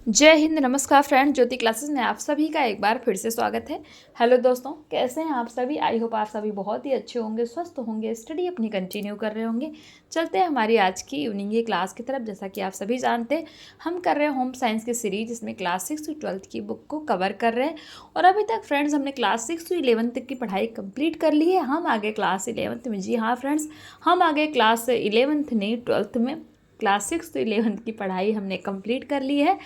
जय हिंद। नमस्कार फ्रेंड, ज्योति क्लासेस में आप सभी का एक बार फिर से स्वागत है। हेलो दोस्तों, कैसे हैं आप सभी? आई होप आप सभी बहुत ही अच्छे होंगे, स्वस्थ होंगे, स्टडी अपनी कंटिन्यू कर रहे होंगे। चलते हैं हमारी आज की इवनिंग की क्लास की तरफ। जैसा कि आप सभी जानते हैं, हम कर रहे हैं होम साइंस की सीरीज, जिसमें क्लास 6 से 12th की बुक को कवर कर रहे हैं। और अभी तक फ्रेंड्स हमने क्लास 6 से 11th तक की पढ़ाई कंप्लीट कर ली है। हम आगे क्लास 11th में, जी हाँ फ्रेंड्स, हम आगे क्लास 11th नहीं 12th में क्लास 6 से 11th की पढ़ाई हमने कंप्लीट कर ली है।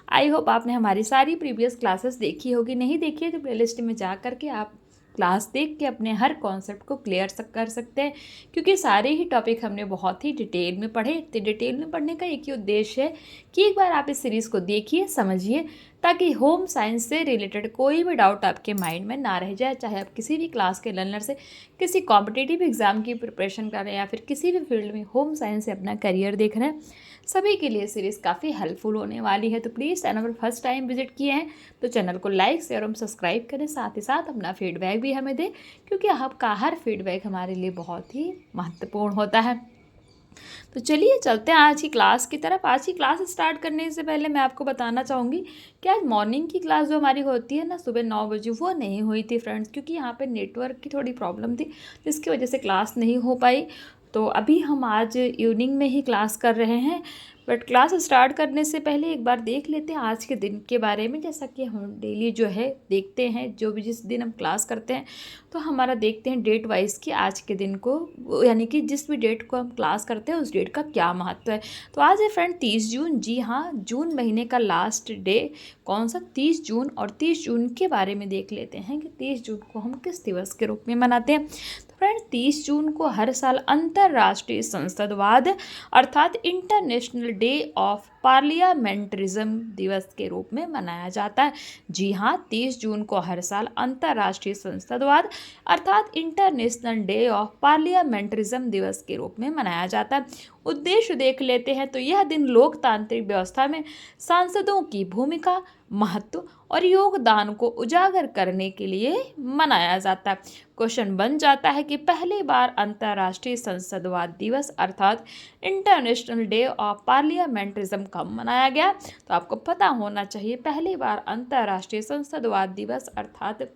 आई होप आपने हमारी सारी प्रीवियस क्लासेस देखी होगी। नहीं देखी है तो प्लेलिस्ट में जा कर के आप क्लास देख के अपने हर कॉन्सेप्ट को क्लियर कर सकते हैं, क्योंकि सारे ही टॉपिक हमने बहुत ही डिटेल में पढ़े। तो डिटेल में पढ़ने का एक ही उद्देश्य है कि एक बार आप इस सीरीज़ को देखिए, समझिए, ताकि होम साइंस से रिलेटेड कोई भी डाउट आपके माइंड में ना रह जाए। चाहे आप किसी भी क्लास के लर्नर से किसी कॉम्पिटिटिव एग्जाम की प्रिपरेशन कर रहे हैं या फिर किसी भी फील्ड में होम साइंस से अपना करियर देख रहे हैं, सभी के लिए सीरीज़ काफ़ी हेल्पफुल होने वाली है। तो प्लीज़ चैनल पर फर्स्ट टाइम विजिट किए हैं तो चैनल को लाइक शेयर और सब्सक्राइब करें। साथ ही साथ अपना फीडबैक भी हमें दें, क्योंकि आपका हर फीडबैक हमारे लिए बहुत ही महत्वपूर्ण होता है। तो चलिए चलते हैं आज की क्लास की तरफ। आज की क्लास स्टार्ट करने से पहले मैं आपको बताना चाहूँगी कि आज मॉर्निंग की क्लास जो हमारी होती है ना, सुबह 9 बजे, वो नहीं हुई थी फ्रेंड्स, क्योंकि यहाँ पे नेटवर्क की थोड़ी प्रॉब्लम थी, जिसकी वजह से क्लास नहीं हो पाई। तो अभी हम आज इवनिंग में ही क्लास कर रहे हैं। बट क्लास स्टार्ट करने से पहले एक बार देख लेते हैं आज के दिन के बारे में। जैसा कि हम डेली जो है देखते हैं, जो भी जिस दिन हम क्लास करते हैं तो हमारा देखते हैं डेट वाइज कि आज के दिन को, यानी कि जिस भी डेट को हम क्लास करते हैं उस डेट का क्या महत्व है। तो आज है फ्रेंड 30 जून। जी हाँ, जून महीने का लास्ट डे कौन सा? 30 जून। और 30 जून के बारे में देख लेते हैं कि 30 जून को हम किस दिवस के रूप में मनाते हैं। तो फ्रेंड 30 जून को हर साल अंतर्राष्ट्रीय संसदवाद अर्थात इंटरनेशनल डे ऑफ पार्लियामेंटरिज्म दिवस के रूप में मनाया जाता है। जी हाँ, 30 जून को हर साल अंतर्राष्ट्रीय संसदवाद अर्थात इंटरनेशनल डे ऑफ पार्लियामेंटरिज्म दिवस के रूप में मनाया जाता है। उद्देश्य देख लेते हैं तो यह दिन लोकतांत्रिक व्यवस्था में सांसदों की भूमिका, महत्व और योगदान को उजागर करने के लिए मनाया जाता है। क्वेश्चन बन जाता है कि पहली बार अंतर्राष्ट्रीय संसदवाद दिवस अर्थात इंटरनेशनल डे ऑफ पार्लियामेंटरिज्म कब मनाया गया? तो आपको पता होना चाहिए, पहली बार अंतर्राष्ट्रीय संसदवाद दिवस अर्थात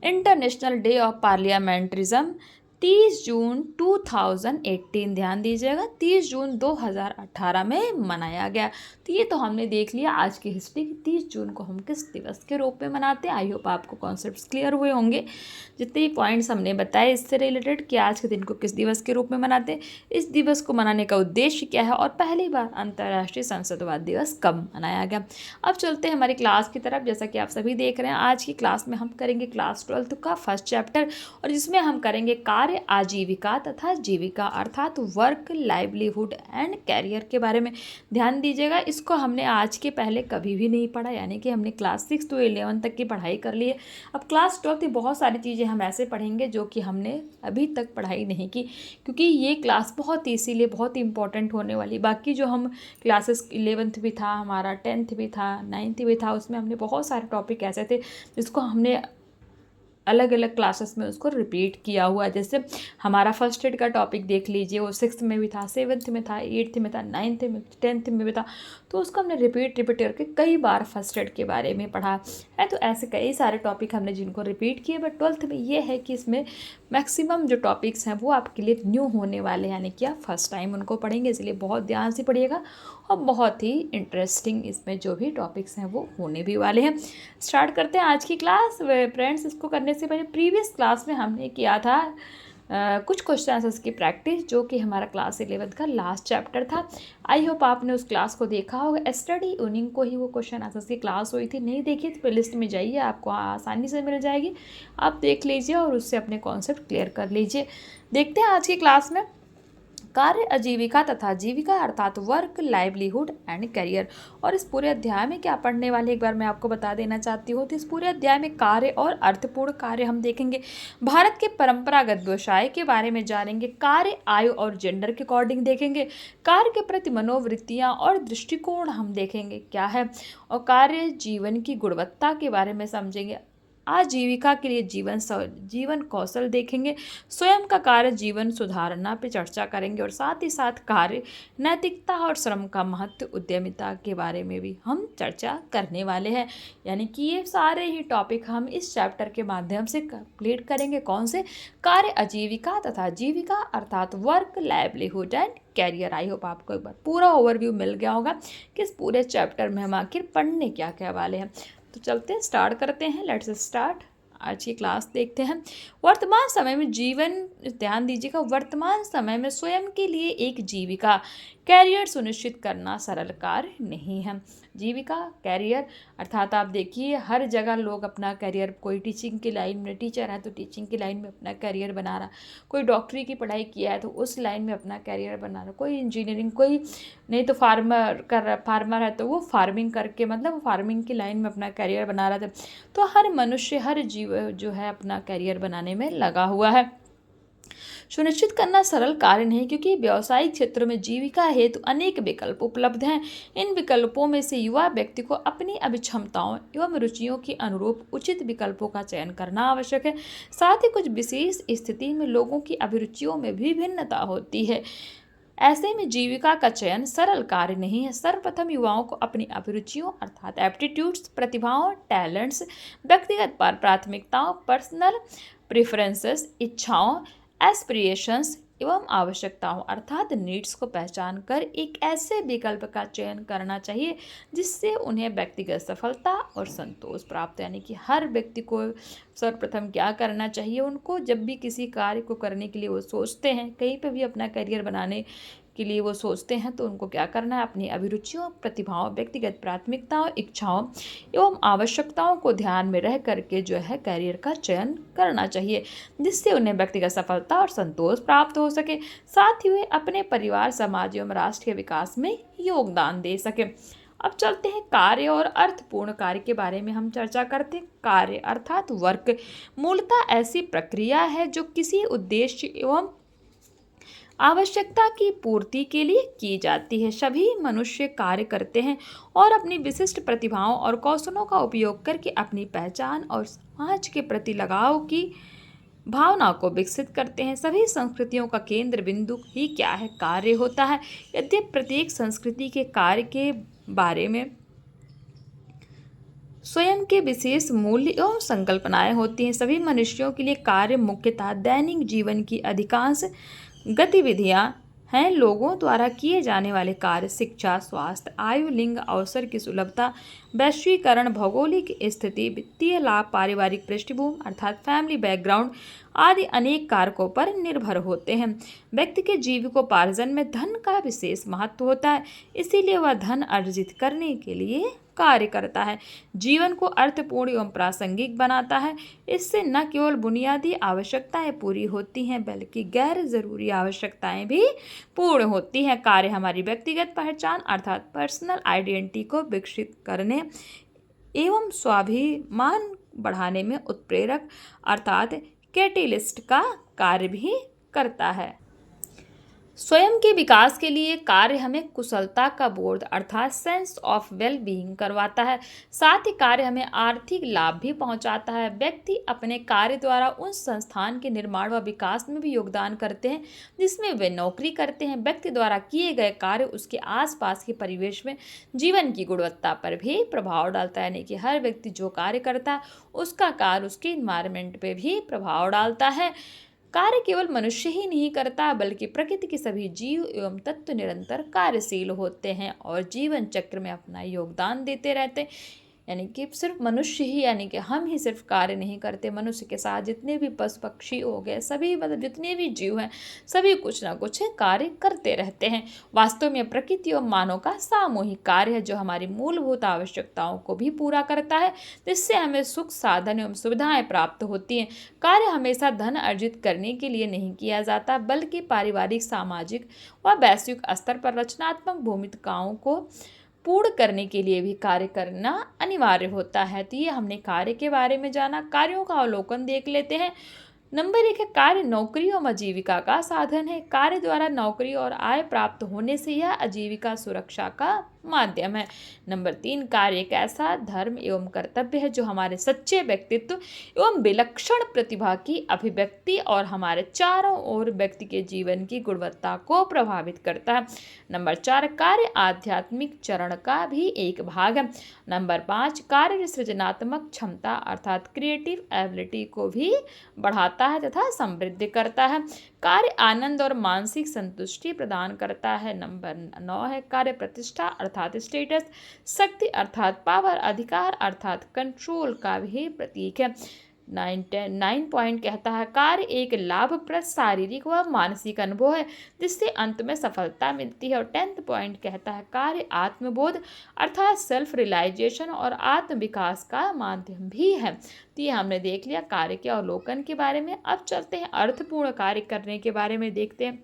इंटरनेशनल डे ऑफ पार्लियामेंटरिज्म 30 जून 2018, ध्यान दीजिएगा, 30 जून 2018 में मनाया गया। तो ये तो हमने देख लिया आज की हिस्ट्री कि 30 जून को हम किस दिवस के रूप में मनाते हैं। आई होप आपको कॉन्सेप्ट्स क्लियर हुए होंगे। जितने भी पॉइंट्स हमने बताए इससे रिलेटेड कि आज के दिन को किस दिवस के रूप में मनाते हैं, इस दिवस को मनाने का उद्देश्य क्या है और पहली बार अंतर्राष्ट्रीय संसदवाद दिवस कब मनाया गया। अब चलते हैं हमारी क्लास की तरफ। जैसा कि आप सभी देख रहे हैं, आज की क्लास में हम करेंगे क्लास 12th का फर्स्ट चैप्टर, और जिसमें हम करेंगे कार्य, आजीविका तथा जीविका अर्थात वर्क, लाइवलीहुड एंड कैरियर के बारे में। ध्यान दीजिएगा, इसको हमने आज के पहले कभी भी नहीं पढ़ा, यानी कि हमने क्लास 6 to 11 तक की पढ़ाई कर ली है। अब क्लास 12 में बहुत सारी चीज़ें हम ऐसे पढ़ेंगे जो कि हमने अभी तक पढ़ाई नहीं की, क्योंकि ये क्लास बहुत ही, इसीलिए बहुत ही इंपॉर्टेंट होने वाली। बाकी जो हम क्लासेस 11th भी था हमारा, 10th भी था, 9th भी था, उसमें हमने बहुत सारे टॉपिक ऐसे थे जिसको हमने अलग अलग क्लासेस में उसको रिपीट किया हुआ है। जैसे हमारा फर्स्ट एड का टॉपिक देख लीजिए, वो 6th में भी था, 7th में था, 8th में था, 9th में, 10th में भी था। तो उसको हमने रिपीट करके कई बार फर्स्ट एड के बारे में पढ़ा है। तो ऐसे कई सारे टॉपिक हमने जिनको रिपीट किए। बट 12th में ये है कि इसमें मैक्सिमम जो टॉपिक्स हैं वो आपके लिए न्यू होने वाले हैं, यानी कि आप फर्स्ट टाइम उनको पढ़ेंगे, इसलिए बहुत ध्यान से पढ़िएगा। और बहुत ही इंटरेस्टिंग इसमें जो भी टॉपिक्स हैं वो होने भी वाले हैं। स्टार्ट करते हैं आज की क्लास फ्रेंड्स। इसको करने से पहले प्रीवियस क्लास में हमने किया था कुछ क्वेश्चन आंसर्स की प्रैक्टिस, जो कि हमारा क्लास 11th का लास्ट चैप्टर था। आई होप आपने उस क्लास को देखा होगा। स्टडी इवनिंग को ही वो क्वेश्चन आंसर्स की क्लास हुई थी। नहीं देखी तो प्लेलिस्ट में जाइए, आपको आसानी से मिल जाएगी, आप देख लीजिए और उससे अपने कॉन्सेप्ट क्लियर कर लीजिए। देखते हैं आज की क्लास में कार्य, आजीविका तथा जीविका अर्थात वर्क, लाइवलीहुड एंड करियर। और इस पूरे अध्याय में क्या पढ़ने वाले एक बार मैं आपको बता देना चाहती हूँ। तो इस पूरे अध्याय में कार्य और अर्थपूर्ण कार्य हम देखेंगे। भारत के परंपरागत व्यवसाय के बारे में जानेंगे। कार्य, आयु और जेंडर के अकॉर्डिंग देखेंगे। कार्य के प्रति मनोवृत्तियाँ और दृष्टिकोण हम देखेंगे क्या है। और कार्य जीवन की गुणवत्ता के बारे में समझेंगे। आजीविका के लिए जीवन कौशल देखेंगे, स्वयं का कार्य जीवन सुधारना पे चर्चा करेंगे और साथ ही साथ कार्य नैतिकता और श्रम का महत्व, उद्यमिता के बारे में भी हम चर्चा करने वाले हैं। यानी कि ये सारे ही टॉपिक हम इस चैप्टर के माध्यम से कंप्लीट करेंगे। कौन से? कार्य, आजीविका तथा जीविका अर्थात work, livelihood and career. I hope आपको एक बार पूरा ओवरव्यू मिल गया होगा कि इस पूरे चैप्टर में हम आखिर पढ़ने क्या क्या वाले हैं। तो चलते हैं, स्टार्ट करते हैं। Let's start. आज की क्लास देखते हैं। वर्तमान समय में जीवन, ध्यान दीजिएगा, वर्तमान समय में स्वयं के लिए एक जीविका, कैरियर सुनिश्चित करना सरल कार्य नहीं है। जीविका, कैरियर अर्थात आप देखिए हर जगह लोग अपना करियर, कोई टीचिंग की लाइन में टीचर है तो टीचिंग की लाइन में अपना करियर बना रहा, कोई डॉक्टरी की पढ़ाई किया है तो उस लाइन में अपना करियर बना रहा, कोई इंजीनियरिंग, कोई नहीं तो फार्मर है तो वो फार्मिंग करके मतलब फार्मिंग की लाइन में अपना करियर बना रहा था। तो हर मनुष्य, हर जीव जो है अपना करियर बनाने में लगा हुआ है। सुनिश्चित करना सरल कार्य नहीं, क्योंकि व्यावसायिक क्षेत्र में जीविका हेतु अनेक विकल्प उपलब्ध हैं। इन विकल्पों में से युवा व्यक्ति को अपनी अभिक्षमताओं एवं रुचियों के अनुरूप उचित विकल्पों का चयन करना आवश्यक है। साथ ही कुछ विशेष स्थिति में लोगों की अभिरुचियों में भी भिन्नता होती है। ऐसे में जीविका का चयन सरल कार्य नहीं है। सर्वप्रथम युवाओं को अपनी अभिरुचियों अर्थात एप्टीट्यूड्स, प्रतिभाओं, टैलेंट्स, व्यक्तिगत प्राथमिकताओं, पर्सनल प्रेफरेंसेस, इच्छाओं, एस्पिरेशंस एवं आवश्यकताओं अर्थात नीड्स को पहचान कर एक ऐसे विकल्प का चयन करना चाहिए जिससे उन्हें व्यक्तिगत सफलता और संतोष प्राप्त। यानी कि हर व्यक्ति को सर्वप्रथम क्या करना चाहिए, उनको जब भी किसी कार्य को करने के लिए वो सोचते हैं, कहीं पे भी अपना करियर बनाने के लिए वो सोचते हैं, तो उनको क्या करना है, अपनी अभिरुचियों, प्रतिभाओं, व्यक्तिगत प्राथमिकताओं, इच्छाओं एवं आवश्यकताओं को ध्यान में रह करके जो है करियर का चयन करना चाहिए जिससे उन्हें व्यक्तिगत सफलता और संतोष प्राप्त हो सके। साथ ही वे अपने परिवार, समाज एवं राष्ट्र के विकास में योगदान दे सके। अब चलते हैं कार्य और अर्थपूर्ण कार्य के बारे में हम चर्चा करते हैं। कार्य अर्थात वर्क मूलतः ऐसी प्रक्रिया है जो किसी उद्देश्य एवं आवश्यकता की पूर्ति के लिए की जाती है। सभी मनुष्य कार्य करते हैं और अपनी विशिष्ट प्रतिभाओं और कौशलों का उपयोग करके अपनी पहचान और समाज के प्रति लगाव की भावना को विकसित करते हैं। सभी संस्कृतियों का केंद्र बिंदु ही क्या है, कार्य होता है। यद्यपि प्रत्येक संस्कृति के कार्य के बारे में स्वयं के विशेष मूल्य एवं संकल्पनाएं होती हैं, सभी मनुष्यों के लिए कार्य मुख्यतः दैनिक जीवन की अधिकांश गतिविधियां हैं। लोगों द्वारा किए जाने वाले कार्य शिक्षा, स्वास्थ्य, आयु, लिंग, अवसर की सुलभता, वैश्वीकरण, भौगोलिक स्थिति, वित्तीय लाभ, पारिवारिक पृष्ठभूमि अर्थात फैमिली बैकग्राउंड आदि अनेक कारकों पर निर्भर होते हैं। व्यक्ति के जीविकोपार्जन में धन का विशेष महत्व होता है, इसीलिए वह धन अर्जित करने के लिए कार्य करता है, जीवन को अर्थपूर्ण एवं प्रासंगिक बनाता है। इससे न केवल बुनियादी आवश्यकताएं पूरी होती हैं बल्कि गैर जरूरी आवश्यकताएं भी पूर्ण होती हैं। कार्य हमारी व्यक्तिगत पहचान अर्थात पर्सनल आइडेंटिटी को विकसित करने एवं स्वाभिमान बढ़ाने में उत्प्रेरक अर्थात कैटेलिस्ट का कार्य भी करता है। स्वयं के विकास के लिए कार्य हमें कुशलता का बोध अर्थात सेंस ऑफ वेल बीइंग करवाता है। साथ ही कार्य हमें आर्थिक लाभ भी पहुंचाता है। व्यक्ति अपने कार्य द्वारा उस संस्थान के निर्माण व विकास में भी योगदान करते हैं जिसमें वे नौकरी करते हैं। व्यक्ति द्वारा किए गए कार्य उसके आसपास के परिवेश में जीवन की गुणवत्ता पर भी प्रभाव डालता है। यानी कि हर व्यक्ति जो कार्य करता है उसका कार्य उसके इन्वायरमेंट पे भी प्रभाव डालता है। कार्य केवल मनुष्य ही नहीं करता बल्कि प्रकृति के सभी जीव एवं तत्व निरंतर कार्यशील होते हैं और जीवन चक्र में अपना योगदान देते रहते हैं। यानी कि सिर्फ मनुष्य ही, यानी कि हम ही सिर्फ कार्य नहीं करते, मनुष्य के साथ जितने भी पशु पक्षी हो गए, सभी मतलब जितने भी जीव हैं सभी कुछ ना कुछ कार्य करते रहते हैं। वास्तव में प्रकृति और मानव का सामूहिक कार्य है जो हमारी मूलभूत आवश्यकताओं को भी पूरा करता है जिससे हमें सुख, साधन एवं सुविधाएं प्राप्त होती हैं। कार्य हमेशा धन अर्जित करने के लिए नहीं किया जाता बल्कि पारिवारिक, सामाजिक व वैश्विक स्तर पर रचनात्मक भूमिकाओं को पूर्ण करने के लिए भी कार्य करना अनिवार्य होता है। तो ये हमने कार्य के बारे में जाना। कार्यों का अवलोकन देख लेते हैं। नंबर 1 है कार्य नौकरी और आजीविका का साधन है। कार्य द्वारा नौकरी और आय प्राप्त होने से यह आजीविका सुरक्षा का माध्यम है। नंबर 3, कार्य एक ऐसा धर्म एवं कर्तव्य है जो हमारे सच्चे व्यक्तित्व एवं विलक्षण प्रतिभा की अभिव्यक्ति और हमारे चारों ओर व्यक्ति के जीवन की गुणवत्ता को प्रभावित करता है। नंबर 4, कार्य आध्यात्मिक चरण का भी एक भाग है। नंबर 5, कार्य सृजनात्मक क्षमता अर्थात क्रिएटिव एबिलिटी को भी बढ़ाता है तथा समृद्ध करता है। कार्य आनंद और मानसिक संतुष्टि प्रदान करता है। नंबर 9 है कार्य प्रतिष्ठा अर्थात स्टेटस, शक्ति अर्थात पावर, अधिकार अर्थात कंट्रोल का भी प्रतीक है। 9 पॉइंट कहता है कार्य एक लाभप्रद शारीरिक व मानसिक अनुभव है जिससे अंत में सफलता मिलती है। और 10 पॉइंट कहता है कार्य आत्मबोध अर्थात सेल्फ रियलाइजेशन और आत्म विकास का माध्यम भी है। तो ये हमने देख लिया कार्य के अवलोकन के बारे में। अब चलते हैं अर्थपूर्ण कार्य करने के बारे में देखते हैं।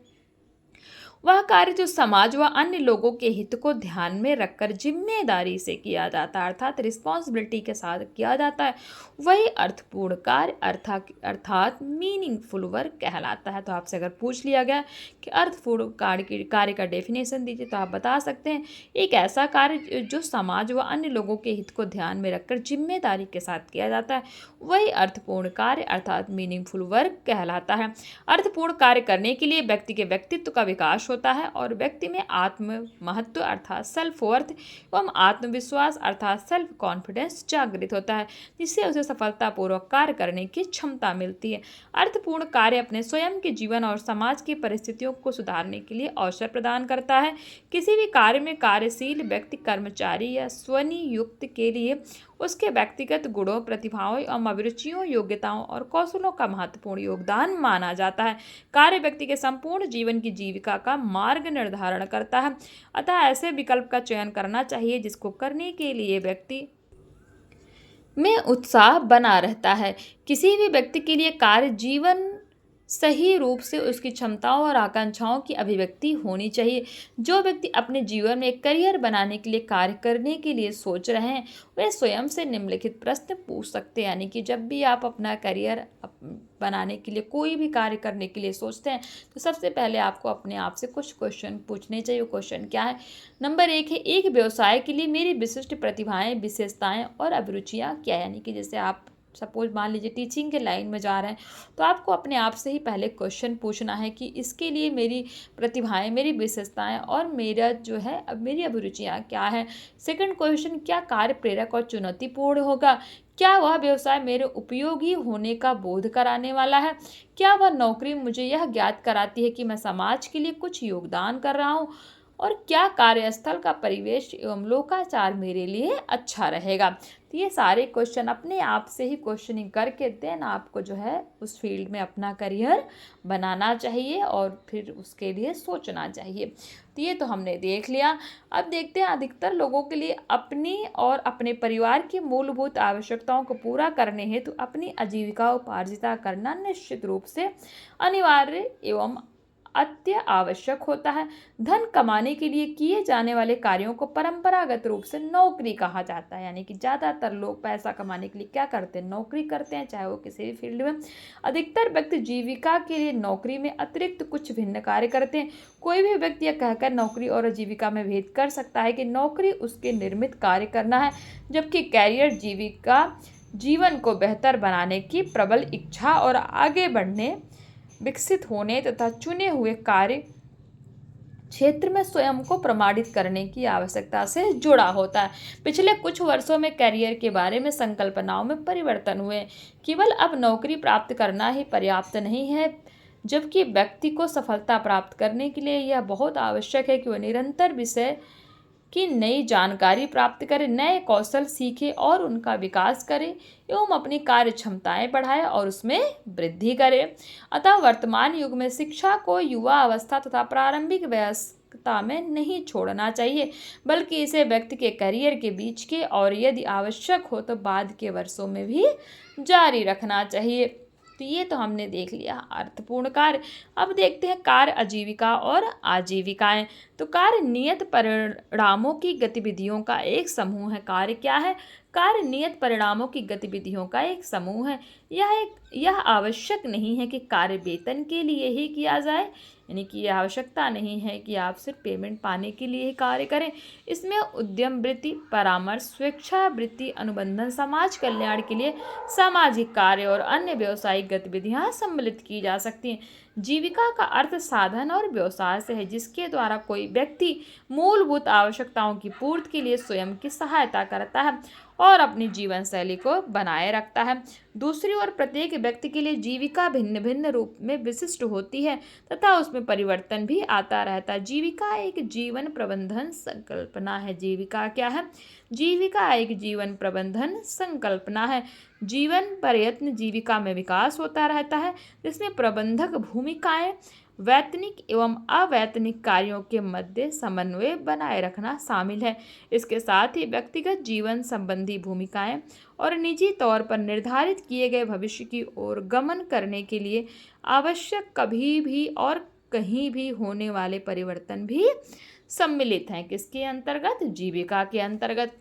वह कार्य जो समाज व अन्य लोगों के हित को ध्यान में रखकर जिम्मेदारी से किया जाता है अर्थात रिस्पॉन्सिबिलिटी के साथ किया जाता है वही अर्थपूर्ण कार्य अर्थात मीनिंगफुल वर्क कहलाता है। तो आपसे अगर पूछ लिया गया कि अर्थपूर्ण कार्य का डेफिनेशन दीजिए तो आप बता सकते हैं एक ऐसा कार्य जो समाज व अन्य लोगों के हित को ध्यान में रखकर जिम्मेदारी के साथ किया जाता है वही अर्थपूर्ण कार्य अर्थात मीनिंगफुल वर्क कहलाता है। अर्थपूर्ण कार्य करने के लिए व्यक्ति के व्यक्तित्व का विकास होता है और व्यक्ति में आत्म महत्व अर्थात सेल्फ वर्थ एवं आत्मविश्वास अर्थात सेल्फ कॉन्फिडेंस जागृत होता है जिससे उसे सफलतापूर्वक कार्य करने की क्षमता मिलती है। अर्थपूर्ण कार्य अपने स्वयं के जीवन और समाज की परिस्थितियों को सुधारने के लिए अवसर प्रदान करता है। किसी भी कार्य में कार्यशील व्यक्ति कर्मचारी या स्वनियुक्त के लिए उसके व्यक्तिगत गुणों, प्रतिभाओं एवं अभिरुचियों, योग्यताओं और कौशलों का महत्वपूर्ण योगदान माना जाता है। कार्य व्यक्ति के संपूर्ण जीवन की जीविका का मार्ग निर्धारण करता है, अतः ऐसे विकल्प का चयन करना चाहिए जिसको करने के लिए व्यक्ति में उत्साह बना रहता है। किसी भी व्यक्ति के लिए कार्य जीवन सही रूप से उसकी क्षमताओं और आकांक्षाओं की अभिव्यक्ति होनी चाहिए। जो व्यक्ति अपने जीवन में एक करियर बनाने के लिए कार्य करने के लिए सोच रहे हैं वे स्वयं से निम्नलिखित प्रश्न पूछ सकते हैं। यानी कि जब भी आप अपना करियर बनाने के लिए कोई भी कार्य करने के लिए सोचते हैं तो सबसे पहले आपको अपने आप से कुछ क्वेश्चन पूछने चाहिए। क्वेश्चन क्या है? नंबर 1 है एक व्यवसाय के लिए मेरी विशिष्ट प्रतिभाएं, विशेषताएं और अभिरुचियां क्या है। यानी कि जैसे आप सपोज मान लीजिए टीचिंग के लाइन में जा रहे हैं तो आपको अपने आप से ही पहले क्वेश्चन पूछना है कि इसके लिए मेरी प्रतिभाएं, मेरी विशेषताएं और मेरा जो है अब मेरी अभिरुचियां क्या है। सेकंड क्वेश्चन, क्या कार्य प्रेरक और चुनौतीपूर्ण होगा? क्या वह व्यवसाय मेरे उपयोगी होने का बोध कराने वाला है? क्या वह नौकरी मुझे यह ज्ञात कराती है कि मैं समाज के लिए कुछ योगदान कर रहा हूँ? और क्या कार्यस्थल का परिवेश एवं लोकाचार मेरे लिए अच्छा रहेगा? तो ये सारे क्वेश्चन अपने आप से ही क्वेश्चनिंग करके देन आपको जो है उस फील्ड में अपना करियर बनाना चाहिए और फिर उसके लिए सोचना चाहिए। तो ये तो हमने देख लिया। अब देखते हैं अधिकतर लोगों के लिए अपनी और अपने परिवार की मूलभूत आवश्यकताओं को पूरा करने हेतु अपनी आजीविका उपार्जिता करना निश्चित रूप से अनिवार्य एवं अत्य आवश्यक होता है। धन कमाने के लिए किए जाने वाले कार्यों को परंपरागत रूप से नौकरी कहा जाता है। यानी कि ज़्यादातर लोग पैसा कमाने के लिए क्या करते हैं? नौकरी करते हैं, चाहे वो किसी भी फील्ड में। अधिकतर व्यक्ति जीविका के लिए नौकरी में अतिरिक्त कुछ भिन्न कार्य करते हैं। कोई भी व्यक्ति यह कहकर नौकरी और आजीविका में भेद कर सकता है कि नौकरी उसके निर्मित कार्य करना है जबकि कैरियर जीविका जीवन को बेहतर बनाने की प्रबल इच्छा और आगे बढ़ने, विकसित होने तथा चुने हुए कार्य क्षेत्र में स्वयं को प्रमाणित करने की आवश्यकता से जुड़ा होता है। पिछले कुछ वर्षों में करियर के बारे में संकल्पनाओं में परिवर्तन हुए। केवल अब नौकरी प्राप्त करना ही पर्याप्त नहीं है जबकि व्यक्ति को सफलता प्राप्त करने के लिए यह बहुत आवश्यक है कि वह निरंतर विषय की नई जानकारी प्राप्त करे, नए कौशल सीखे और उनका विकास करे एवं अपनी कार्य क्षमताएं बढ़ाए और उसमें वृद्धि करे। अतः वर्तमान युग में शिक्षा को युवा अवस्था तथा प्रारंभिक वयस्कता में नहीं छोड़ना चाहिए बल्कि इसे व्यक्ति के करियर के बीच के और यदि आवश्यक हो तो बाद के वर्षों में भी जारी रखना चाहिए। तो ये तो हमने देख लिया अर्थपूर्ण कार्य। अब देखते हैं कार्य, आजीविका और आजीविकाएं। तो कार्य नियत परिणामों की गतिविधियों का एक समूह है। कार्य क्या है? कार्य नियत परिणामों की गतिविधियों का एक समूह है। यह आवश्यक नहीं है कि कार्य वेतन के लिए ही किया जाए। यानी कि यह आवश्यकता नहीं है कि आप सिर्फ पेमेंट पाने के लिए ही कार्य करें। इसमें उद्यम वृत्ति, परामर्श, स्वेच्छा वृत्ति, अनुबंधन, समाज कल्याण के लिए सामाजिक कार्य और अन्य व्यावसायिक गतिविधियां सम्मिलित की जा सकती हैं। जीविका का अर्थ साधन और व्यवसाय से है, जिसके द्वारा कोई व्यक्ति मूलभूत आवश्यकताओं की पूर्ति के लिए स्वयं की सहायता करता है और अपनी जीवन शैली को बनाए रखता है। दूसरी ओर प्रत्येक व्यक्ति के लिए जीविका भिन्न भिन्न रूप में विशिष्ट होती है तथा उसमें परिवर्तन भी आता रहता है। जीविका एक जीवन प्रबंधन संकल्पना है। जीविका क्या है? जीविका एक जीवन प्रबंधन संकल्पना है। जीवन प्रयत्न जीविका में विकास होता रहता है, जिसमें प्रबंधक भूमिकाएं वैतनिक एवं अवैतनिक कार्यों के मध्य समन्वय बनाए रखना शामिल है। इसके साथ ही व्यक्तिगत जीवन संबंधी भूमिकाएं और निजी तौर पर निर्धारित किए गए भविष्य की ओर गमन करने के लिए आवश्यक कभी भी और कहीं भी होने वाले परिवर्तन भी सम्मिलित हैं। किसके अंतर्गत? जीविका के अंतर्गत।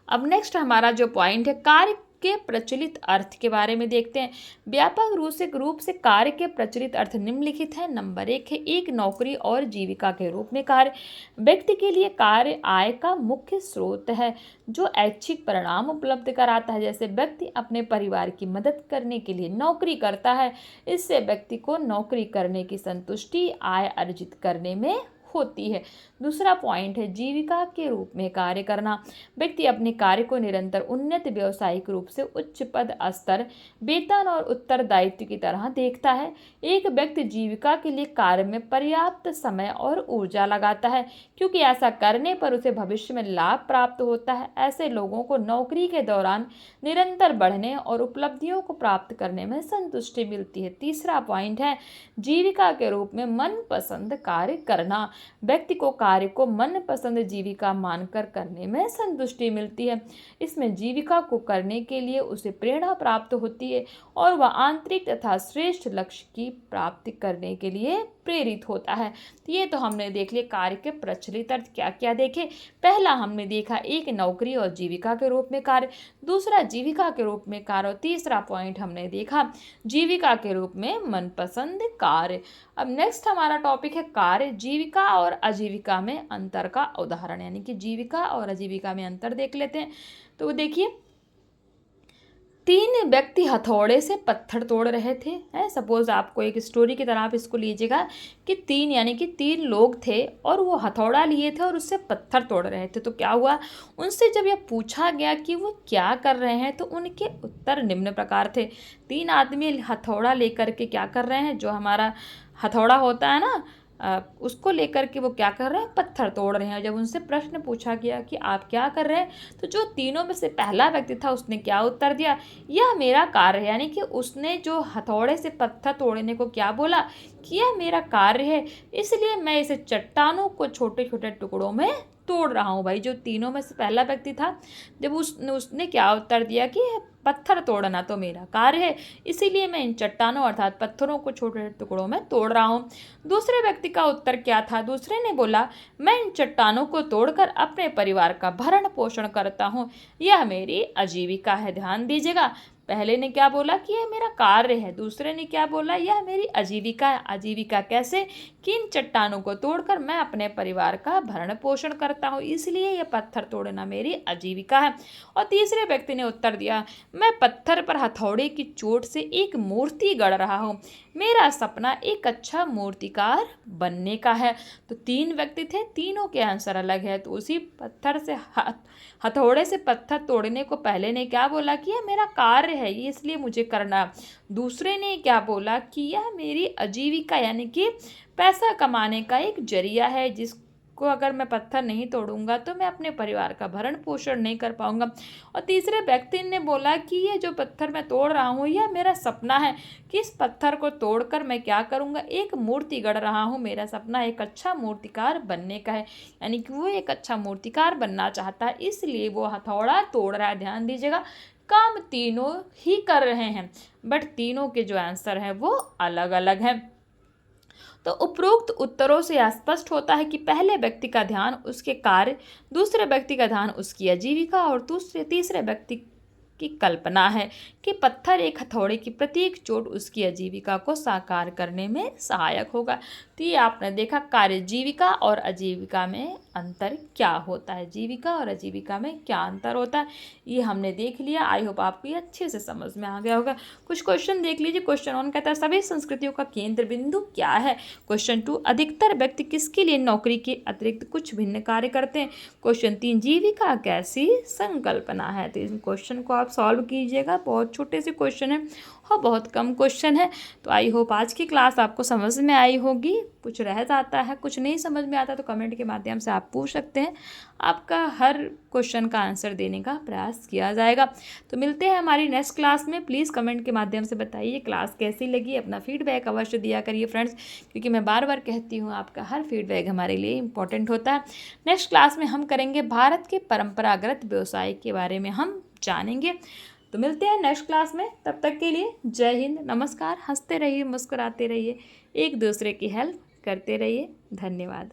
अब नेक्स्ट हमारा जो पॉइंट है, कार्य के प्रचलित अर्थ के बारे में देखते हैं। व्यापक रूप से कार्य के प्रचलित अर्थ निम्नलिखित है। नंबर 1 है, एक नौकरी और जीविका के रूप में कार्य। व्यक्ति के लिए कार्य आय का मुख्य स्रोत है जो ऐच्छिक परिणाम उपलब्ध कराता है। जैसे व्यक्ति अपने परिवार की मदद करने के लिए नौकरी करता है, इससे व्यक्ति को नौकरी करने की संतुष्टि आय अर्जित करने में होती है। दूसरा पॉइंट है, जीविका के रूप में कार्य करना। व्यक्ति अपने कार्य को निरंतर उन्नत व्यावसायिक रूप से उच्च पद स्तर, वेतन और उत्तरदायित्व की तरह देखता है। एक व्यक्ति जीविका के लिए कार्य में पर्याप्त समय और ऊर्जा लगाता है, क्योंकि ऐसा करने पर उसे भविष्य में लाभ प्राप्त होता है। ऐसे लोगों को नौकरी के दौरान निरंतर बढ़ने और उपलब्धियों को प्राप्त करने में संतुष्टि मिलती है। तीसरा पॉइंट है, जीविका के रूप में मनपसंद कार्य करना। व्यक्ति को कार्य को मनपसंद जीविका मानकर करने में संतुष्टि मिलती है। इसमें जीविका को करने के लिए उसे प्रेरणा प्राप्त होती है और वह आंतरिक तथा श्रेष्ठ लक्ष्य की प्राप्ति करने के लिए प्रेरित होता है। तो ये तो हमने देख लिया कार्य के प्रचलित अर्थ क्या क्या देखे। पहला हमने देखा एक नौकरी और जीविका के रूप में कार्य, दूसरा जीविका के रूप में कार्य और तीसरा पॉइंट हमने देखा जीविका के रूप में मनपसंद कार्य। अब नेक्स्ट हमारा टॉपिक है कार्य, जीविका और आजीविका में अंतर का उदाहरण, यानी कि जीविका और आजीविका में अंतर देख लेते हैं। तो देखिए, 3 व्यक्ति हथौड़े से पत्थर तोड़ रहे थे। सपोज आपको एक स्टोरी की तरह आप इसको लीजिएगा कि 3 लोग थे और वो हथौड़ा लिए थे और उससे पत्थर तोड़ रहे थे। तो क्या हुआ, उनसे जब यह पूछा गया कि वो क्या कर रहे हैं तो उनके उत्तर निम्न प्रकार थे। 3 आदमी हथौड़ा लेकर के क्या कर रहे हैं, जो हमारा हथौड़ा होता है ना, उसको लेकर के वो क्या कर रहे हैं, पत्थर तोड़ रहे हैं। जब उनसे प्रश्न पूछा गया कि आप क्या कर रहे हैं, तो जो तीनों में से पहला व्यक्ति था उसने क्या उत्तर दिया, यह मेरा कार्य है। यानी कि उसने जो हथौड़े से पत्थर तोड़ने को क्या बोला कि यह मेरा कार्य है, इसलिए मैं इसे चट्टानों को छोटे छोटे टुकड़ों में तोड़ रहा हूँ। भाई जो तीनों में से पहला व्यक्ति था, जब उसने क्या उत्तर दिया कि पत्थर तोड़ना तो मेरा कार्य है, इसीलिए मैं इन चट्टानों अर्थात पत्थरों को छोटे छोटे टुकड़ों में तोड़ रहा हूँ। दूसरे व्यक्ति का उत्तर क्या था, दूसरे ने बोला मैं इन चट्टानों को तोड़कर अपने परिवार का भरण पोषण करता हूँ, यह मेरी आजीविका है। ध्यान दीजिएगा, पहले ने क्या बोला कि यह मेरा कार्य है, दूसरे ने क्या बोला यह मेरी आजीविका है। आजीविका कैसे, कि इन चट्टानों को तोड़कर मैं अपने परिवार का भरण पोषण करता हूँ, इसलिए यह पत्थर तोड़ना मेरी आजीविका है। और तीसरे व्यक्ति ने उत्तर दिया मैं पत्थर पर हथौड़े की चोट से एक मूर्ति गढ़ रहा हूँ, मेरा सपना एक अच्छा मूर्तिकार बनने का है। तो 3 व्यक्ति थे, तीनों के आंसर अलग है। तो उसी पत्थर से हथौड़े से पत्थर तोड़ने को पहले ने क्या बोला कि यह मेरा कार्य है, ये इसलिए मुझे करना। दूसरे ने क्या बोला कि यह मेरी आजीविका यानी कि पैसा कमाने का एक जरिया है, जिसको अगर मैं पत्थर नहीं तोड़ूंगा तो मैं अपने परिवार का भरण पोषण नहीं कर पाऊंगा। और तीसरे व्यक्ति ने बोला कि ये जो पत्थर मैं तोड़ रहा हूँ यह मेरा सपना है कि इस पत्थर को तोड़कर मैं क्या करूँगा, एक मूर्ति गढ़ रहा हूँ, मेरा सपना एक अच्छा मूर्तिकार बनने का है। यानी कि वो एक अच्छा मूर्तिकार बनना चाहता है, इसलिए वो हथौड़ा तोड़ रहा है। ध्यान दीजिएगा, काम तीनों ही कर रहे हैं, बट तीनों के जो आंसर हैं वो अलग अलग हैं। तो उपरोक्त उत्तरों से स्पष्ट होता है कि पहले व्यक्ति का ध्यान उसके कार्य, दूसरे व्यक्ति का ध्यान उसकी आजीविका और तीसरे व्यक्ति की कल्पना है कि पत्थर एक हथौड़े की प्रत्येक चोट उसकी आजीविका को साकार करने में सहायक होगा। तो ये आपने देखा कार्य जीविका और आजीविका में अंतर क्या होता है, जीविका और आजीविका में क्या अंतर होता है, ये हमने देख लिया। आई होप आपको ये अच्छे से समझ में आ गया होगा। कुछ क्वेश्चन देख लीजिए। क्वेश्चन 1 कहता है सभी संस्कृतियों का केंद्र बिंदु क्या है। क्वेश्चन 2 अधिकतर व्यक्ति किसके लिए नौकरी के अतिरिक्त कुछ भिन्न कार्य करते हैं। क्वेश्चन 3 जीविका कैसी संकल्पना है। तो इन क्वेश्चन को आप सॉल्व कीजिएगा। बहुत छोटे से क्वेश्चन है और बहुत कम क्वेश्चन है। तो आई होप आज की क्लास आपको समझ में आई होगी। कुछ रह जाता है, कुछ नहीं समझ में आता तो कमेंट के माध्यम से आप पूछ सकते हैं। आपका हर क्वेश्चन का आंसर देने का प्रयास किया जाएगा। तो मिलते हैं हमारी नेक्स्ट क्लास में। प्लीज़ कमेंट के माध्यम से बताइए क्लास कैसी लगी, अपना फीडबैक अवश्य दिया करिए फ्रेंड्स, क्योंकि मैं बार बार कहती हूँ आपका हर फीडबैक हमारे लिए इम्पोर्टेंट होता है। नेक्स्ट क्लास में हम करेंगे भारत के परंपरागत व्यवसाय के बारे में हम जानेंगे। तो मिलते हैं नेक्स्ट क्लास में। तब तक के लिए जय हिंद, नमस्कार। हंसते रहिए, मुस्कुराते रहिए, एक दूसरे की हेल्प करते रहिए। धन्यवाद।